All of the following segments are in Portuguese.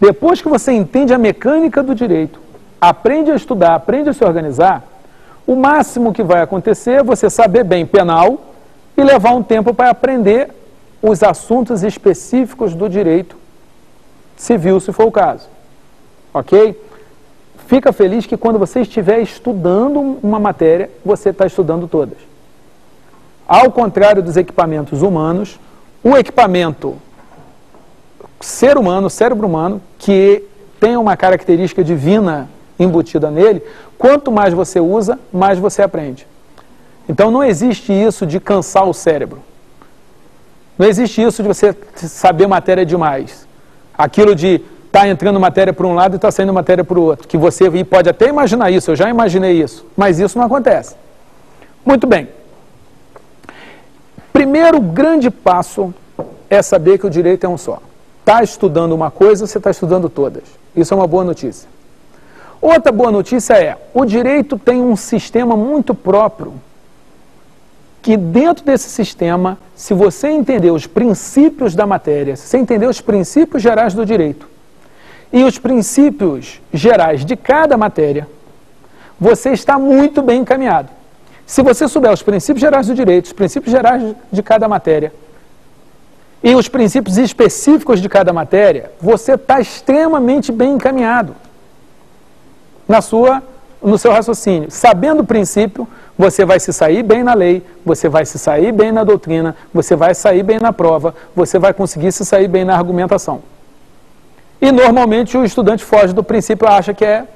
Depois que você entende a mecânica do direito, aprende a estudar, aprende a se organizar, o máximo que vai acontecer é você saber bem penal e levar um tempo para aprender os assuntos específicos do direito civil, se for o caso. Ok? Fica feliz que quando você estiver estudando uma matéria, você está estudando todas. Ao contrário dos equipamentos humanos, o equipamento ser humano, cérebro humano, que tem uma característica divina embutida nele, quanto mais você usa, mais você aprende. Então não existe isso de cansar o cérebro. Não existe isso de você saber matéria demais. Aquilo de estar entrando matéria por um lado e estar saindo matéria por outro. Que você pode até imaginar isso, eu já imaginei isso, mas isso não acontece. Muito bem. Primeiro grande passo é saber que o direito é um só. Está estudando uma coisa, você está estudando todas. Isso é uma boa notícia. Outra boa notícia é, o direito tem um sistema muito próprio, que dentro desse sistema, se você entender os princípios da matéria, se você entender os princípios gerais do direito e os princípios gerais de cada matéria, você está muito bem encaminhado. Se você souber os princípios gerais do direito, os princípios gerais de cada matéria e os princípios específicos de cada matéria, você está extremamente bem encaminhado no seu raciocínio. Sabendo o princípio, você vai se sair bem na lei, você vai se sair bem na doutrina, você vai sair bem na prova, você vai conseguir se sair bem na argumentação. E normalmente o estudante foge do princípio e acha que é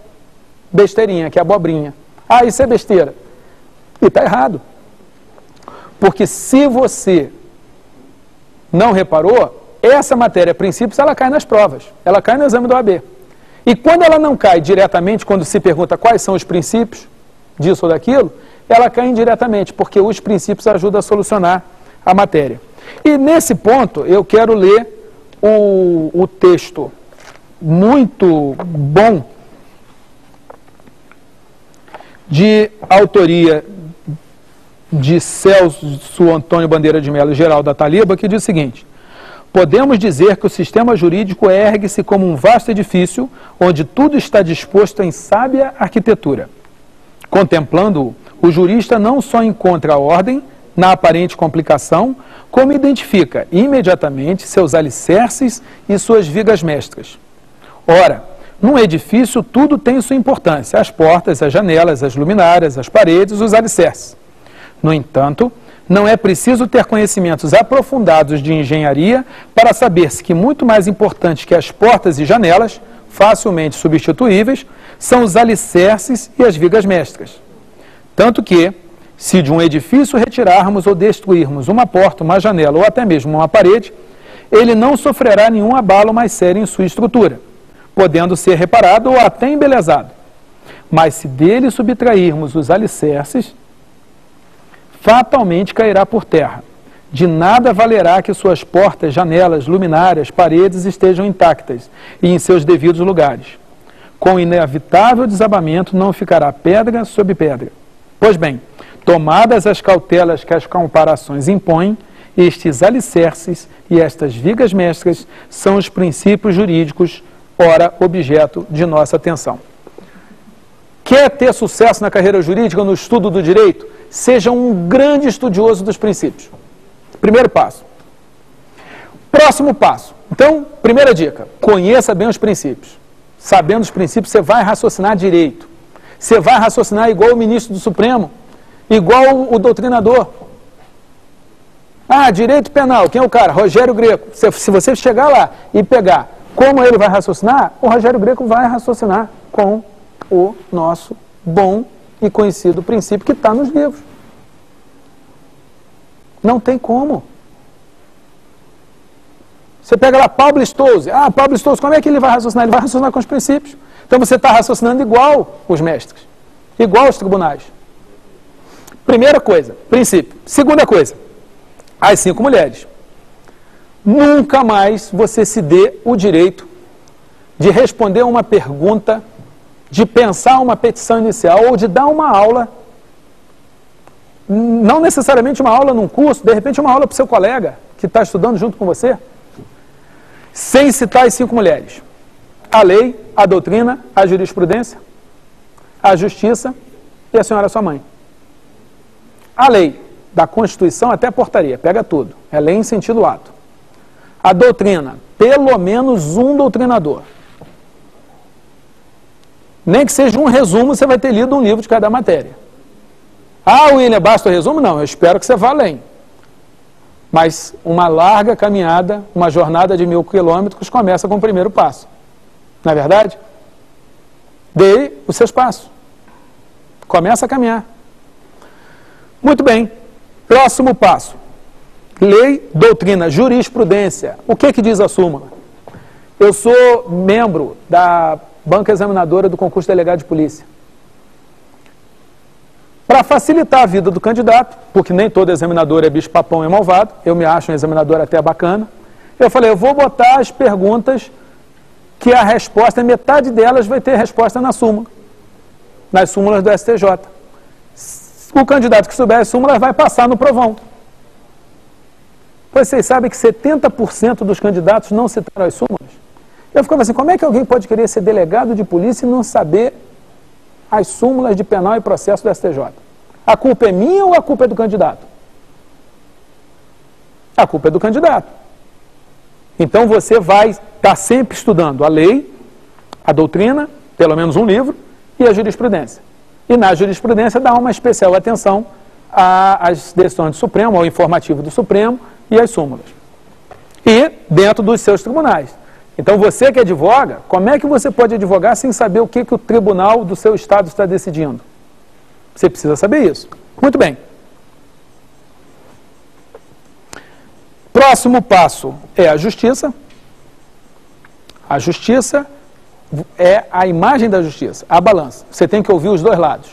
besteirinha, que é abobrinha. Ah, isso é besteira. E está errado. Porque se você não reparou, essa matéria, princípios, ela cai nas provas. Ela cai no exame do OAB. E quando ela não cai diretamente, quando se pergunta quais são os princípios disso ou daquilo, ela cai indiretamente, porque os princípios ajudam a solucionar a matéria. E nesse ponto, eu quero ler o texto muito bom de autoria de Celso Antônio Bandeira de Melo e Geraldo Ataliba, que diz o seguinte: podemos dizer que o sistema jurídico ergue-se como um vasto edifício, onde tudo está disposto em sábia arquitetura. Contemplando-o, o jurista não só encontra a ordem na aparente complicação, como identifica imediatamente seus alicerces e suas vigas mestras. Ora, num edifício tudo tem sua importância: as portas, as janelas, as luminárias, as paredes, os alicerces. No entanto, não é preciso ter conhecimentos aprofundados de engenharia para saber-se que muito mais importantes que as portas e janelas, facilmente substituíveis, são os alicerces e as vigas mestras. Tanto que, se de um edifício retirarmos ou destruirmos uma porta, uma janela ou até mesmo uma parede, ele não sofrerá nenhum abalo mais sério em sua estrutura, podendo ser reparado ou até embelezado. Mas se dele subtrairmos os alicerces, fatalmente cairá por terra. De nada valerá que suas portas, janelas, luminárias, paredes estejam intactas e em seus devidos lugares. Com inevitável desabamento não ficará pedra sobre pedra. Pois bem, tomadas as cautelas que as comparações impõem, estes alicerces e estas vigas mestras são os princípios jurídicos, ora objeto de nossa atenção. Quer ter sucesso na carreira jurídica, no estudo do direito? Seja um grande estudioso dos princípios. Primeiro passo. Próximo passo. Então, primeira dica, conheça bem os princípios. Sabendo os princípios, você vai raciocinar direito. Você vai raciocinar igual o ministro do Supremo, igual o doutrinador. Ah, direito penal, quem é o cara? Rogério Greco. Se você chegar lá e pegar como ele vai raciocinar, o Rogério Greco vai raciocinar com o nosso bom e conhecido princípio que está nos livros. Não tem como. Você pega lá Pablo Stolze. Ah, Pablo Stolze, como é que ele vai raciocinar? Ele vai raciocinar com os princípios. Então você está raciocinando igual os mestres, igual os tribunais. Primeira coisa, princípio. Segunda coisa, as 5 mulheres. Nunca mais você se dê o direito de responder uma pergunta, de pensar uma petição inicial ou de dar uma aula, não necessariamente uma aula num curso, de repente uma aula para o seu colega que está estudando junto com você, sem citar as 5 mulheres. a lei, a doutrina, a jurisprudência, a justiça e a senhora sua mãe. A lei, da Constituição até a portaria, pega tudo. É lei em sentido lato. A doutrina, pelo menos um doutrinador. Nem que seja um resumo, você vai ter lido um livro de cada matéria. Ah, William, basta o resumo? Não, eu espero que você vá além. Mas uma larga caminhada, uma jornada de 1000 quilômetros começa com o primeiro passo. Não é verdade? Dê os seus passos. Começa a caminhar. Muito bem. Próximo passo. Lei, doutrina, jurisprudência. O que diz a súmula? Eu sou membro da banca examinadora do concurso de delegado de polícia. Para facilitar a vida do candidato, porque nem todo examinador é bicho-papão e malvado, eu me acho um examinador até bacana, eu falei, eu vou botar as perguntas que a resposta, metade delas vai ter resposta na súmula, nas súmulas do STJ. O candidato que souber as súmulas vai passar no provão. Pois vocês sabem que 70% dos candidatos não citaram as súmulas? Eu ficava assim, como é que alguém pode querer ser delegado de polícia e não saber as súmulas de penal e processo do STJ? A culpa é minha ou a culpa é do candidato? A culpa é do candidato. Então você vai estar sempre estudando a lei, a doutrina, pelo menos um livro, e a jurisprudência. E na jurisprudência dá uma especial atenção às decisões do Supremo, ao informativo do Supremo e às súmulas. E dentro dos seus tribunais. Então você que advoga, como é que você pode advogar sem saber o que o tribunal do seu estado está decidindo? Você precisa saber isso. Muito bem. Próximo passo é a justiça. A justiça é a imagem da justiça, a balança. Você tem que ouvir os dois lados.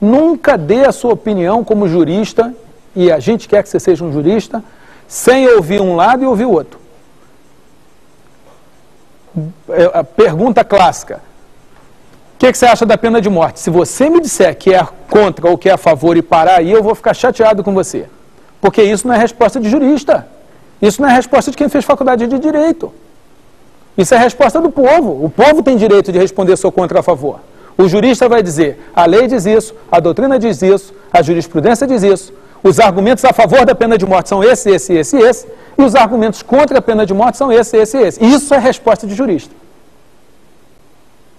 Nunca dê a sua opinião como jurista, e a gente quer que você seja um jurista, sem ouvir um lado e ouvir o outro. A pergunta clássica: o que você acha da pena de morte? Se você me disser que é contra ou que é a favor e parar aí, eu vou ficar chateado com você. Porque isso não é resposta de jurista. Isso não é resposta de quem fez faculdade de direito. Isso é resposta do povo. O povo tem direito de responder sou contra ou a favor. O jurista vai dizer, a lei diz isso, a doutrina diz isso, a jurisprudência diz isso, os argumentos a favor da pena de morte são esse, e os argumentos contra a pena de morte são esse. Isso é resposta de jurista.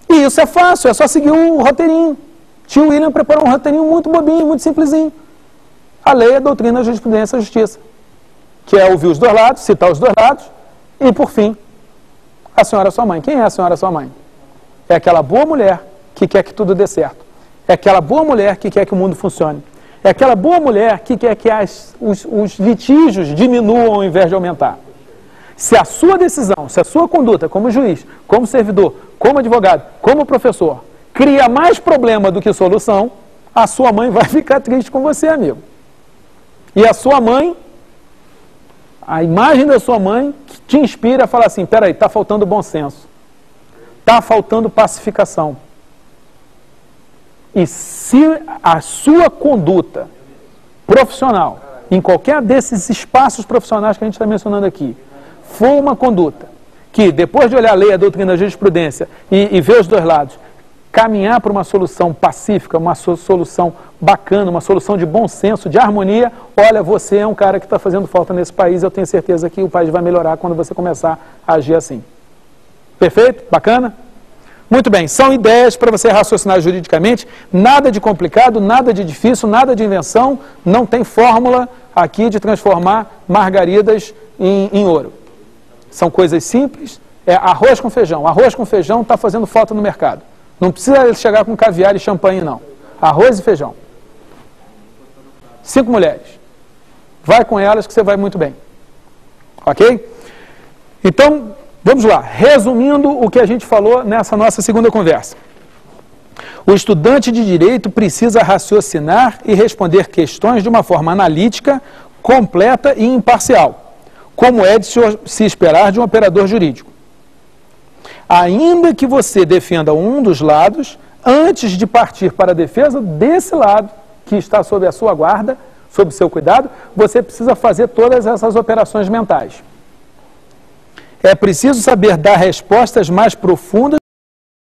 E isso é fácil, é só seguir o roteirinho. Tio William preparou um roteirinho muito bobinho, muito simplesinho. A lei, a doutrina, a jurisprudência, a justiça. Que é ouvir os dois lados, citar os dois lados, e por fim, a senhora sua mãe. Quem é a senhora sua mãe? É aquela boa mulher que quer que tudo dê certo. É aquela boa mulher que quer que o mundo funcione. É aquela boa mulher que quer que os litígios diminuam ao invés de aumentar. Se a sua decisão, se a sua conduta como juiz, como servidor, como advogado, como professor, cria mais problema do que solução, a sua mãe vai ficar triste com você, amigo. E a sua mãe, a imagem da sua mãe te inspira a falar assim, peraí, está faltando bom senso. Está faltando pacificação. E se a sua conduta profissional, em qualquer desses espaços profissionais que a gente está mencionando aqui, for uma conduta que, depois de olhar a lei, a doutrina, a jurisprudência e ver os dois lados, caminhar para uma solução pacífica, uma solução bacana, uma solução de bom senso, de harmonia, olha, você é um cara que está fazendo falta nesse país, eu tenho certeza que o país vai melhorar quando você começar a agir assim. Perfeito? Bacana? Muito bem, são ideias para você raciocinar juridicamente, nada de complicado, nada de difícil, nada de invenção, não tem fórmula aqui de transformar margaridas em ouro. São coisas simples, é arroz com feijão. Arroz com feijão está fazendo falta no mercado. Não precisa chegar com caviar e champanhe, não. Arroz e feijão. 5 mulheres. Vai com elas que você vai muito bem. Ok? Então, vamos lá. Resumindo o que a gente falou nessa nossa segunda conversa. O estudante de direito precisa raciocinar e responder questões de uma forma analítica, completa e imparcial, como é de se esperar de um operador jurídico. Ainda que você defenda um dos lados, antes de partir para a defesa desse lado, que está sob a sua guarda, sob seu cuidado, você precisa fazer todas essas operações mentais. É preciso saber dar respostas mais profundas